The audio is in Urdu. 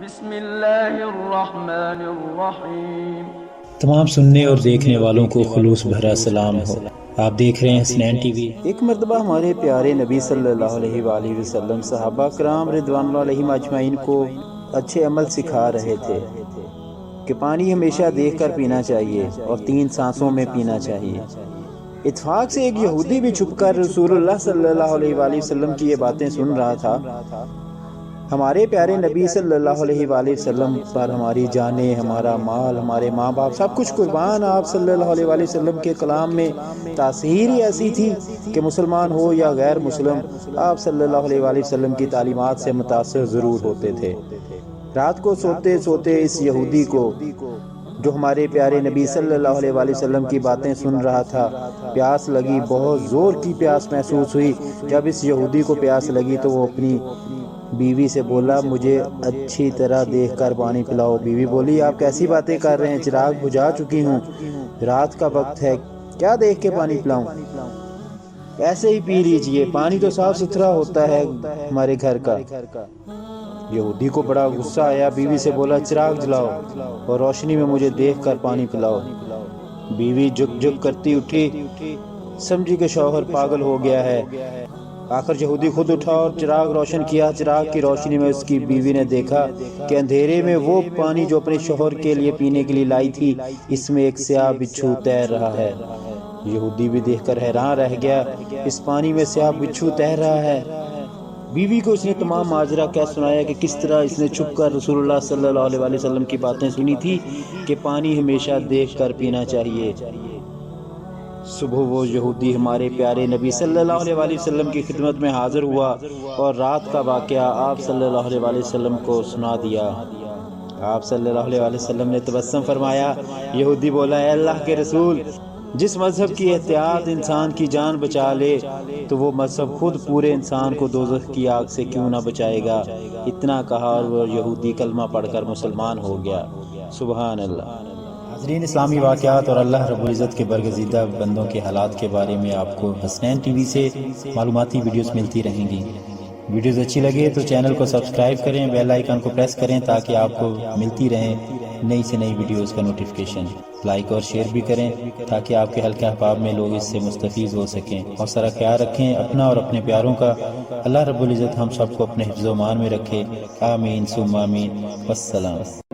بسم اللہ الرحمن الرحیم۔ تمام سننے اور دیکھنے والوں کو خلوص بھرا سلام ہو۔ آپ دیکھ رہے ہیں حسنین ٹی وی۔ ایک مرتبہ ہمارے پیارے نبی صلی اللہ علیہ وآلہ وسلم صحابہ کرام رضوان اللہ علیہم اجمعین کو اچھے عمل سکھا رہے تھے کہ پانی ہمیشہ دیکھ کر پینا چاہیے اور 3 سانسوں میں پینا چاہیے۔ اتفاق سے ایک یہودی بھی چھپ کر رسول اللہ صلی اللہ علیہ وآلہ وسلم کی یہ باتیں سن رہا تھا۔ ہمارے پیارے نبی صلی اللہ علیہ وآلہ وسلم پر ہماری جانیں، ہمارا مال، ہمارے ماں باپ سب کچھ قربان۔ آپ صلی اللہ علیہ وآلہ وسلم کے کلام میں تاثیر ہی ایسی تھی کہ مسلمان ہو یا غیر مسلم، آپ صلی اللہ علیہ وآلہ وسلم کی تعلیمات سے متاثر ضرور ہوتے تھے۔ رات کو سوتے سوتے اس یہودی کو جو ہمارے پیارے نبی صلی اللہ علیہ وآلہ وسلم کی باتیں سن رہا تھا، پیاس لگی، بہت زور کی پیاس محسوس ہوئی۔ جب اس یہودی کو پیاس لگی تو وہ اپنی بیوی سے بولا، مجھے اچھی طرح دیکھ کر پانی پلاؤ۔ بیوی بولی، آپ کیسی باتیں کر رہے ہیں، چراغ بجھا چکی ہوں، رات کا وقت ہے، کیا دیکھ کے پانی پلاؤں، ایسے ہی پی لیجئے، پانی تو صاف ستھرا ہوتا ہے ہمارے گھر کا۔ یہودی کو بڑا غصہ آیا، بیوی سے بولا، چراغ جلاؤ اور روشنی میں مجھے دیکھ کر پانی پلاؤ۔ بیوی جھک جھک کرتی اٹھی، سمجھی کہ شوہر پاگل ہو گیا ہے۔ آخر یہودی خود اٹھا اور چراغ روشن کیا۔ چراغ کی روشنی میں اس کی بیوی نے دیکھا کہ اندھیرے میں وہ پانی جو اپنے شوہر کے لیے پینے کے لیے لائی تھی، اس میں ایک سیاہ بچھو تیر رہا ہے۔ یہودی بھی دیکھ کر حیران رہ گیا، اس پانی میں سیاہ بچھو تیر رہا ہے۔ بیوی کو اس نے تمام ماجرا کہہ سنایا کہ کس طرح اس نے چھپ کر رسول اللہ صلی اللہ علیہ وآلہ وسلم کی باتیں سنی تھی کہ پانی ہمیشہ دیکھ کر پینا چاہیے۔ صبح وہ یہودی ہمارے پیارے نبی صلی اللہ علیہ وآلہ وسلم کی خدمت میں حاضر ہوا اور رات کا واقعہ آپ صلی اللہ علیہ وآلہ وسلم کو سنا دیا۔ آپ صلی اللہ علیہ وآلہ وسلم نے تبسم فرمایا۔ یہودی بولا، اے اللہ کے رسول، جس مذہب کی احتیاط انسان کی جان بچا لے تو وہ مذہب خود پورے انسان کو دوزخ کی آگ سے کیوں نہ بچائے گا۔ اتنا کہا اور وہ یہودی کلمہ پڑھ کر مسلمان ہو گیا۔ سبحان اللہ۔ حاضرین، اسلامی واقعات اور اللہ رب العزت کے برگزیدہ بندوں کے حالات کے بارے میں آپ کو حسنین ٹی وی سے معلوماتی ویڈیوز ملتی رہیں گی۔ ویڈیوز اچھی لگے تو چینل کو سبسکرائب کریں، بیل آئیکن کو پریس کریں تاکہ آپ کو ملتی رہیں نئی سے نئی ویڈیوز کا نوٹیفیکیشن۔ لائک اور شیئر بھی کریں تاکہ آپ کے حلقہ احباب میں لوگ اس سے مستفیض ہو سکیں۔ اور سارا خیال رکھیں اپنا اور اپنے پیاروں کا۔ اللہ رب العزت ہم سب کو اپنے حفظ و امان میں رکھے۔ آمین ثم آمین۔ والسلام۔